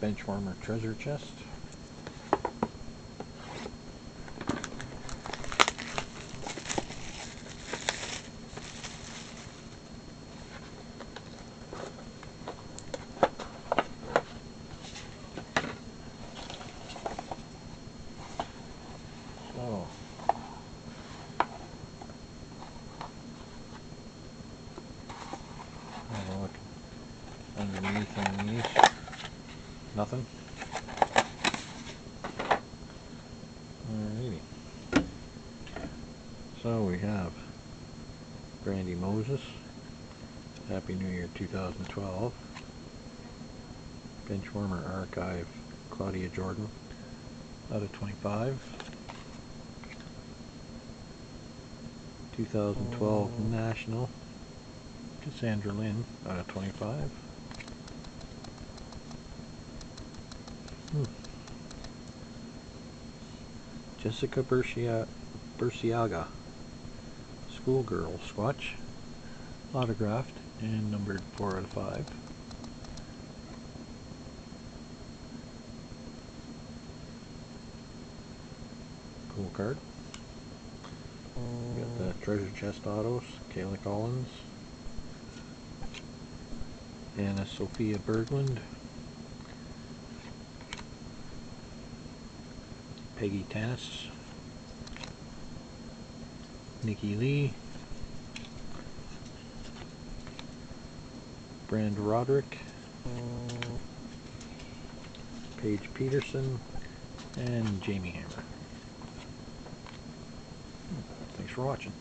Benchwarmer Treasure Chest. So, have a look underneath. Nothing. Alrighty. So we have Brandy Moses, Happy New Year 2012. Benchwarmer Archive, Claudia Jordan, out of 25. 2012 National, Cassandra Lynn, out of 25. Jessica Burciaga, Schoolgirl Swatch, autographed and numbered 4 out of 5. Cool card. We got the Treasure Chest autos, Kayla Collins, Anna Sophia Berglund, Peggy Tanis, Nikki Lee, Brand Roderick, Paige Peterson, and Jamie Hammer. Thanks for watching.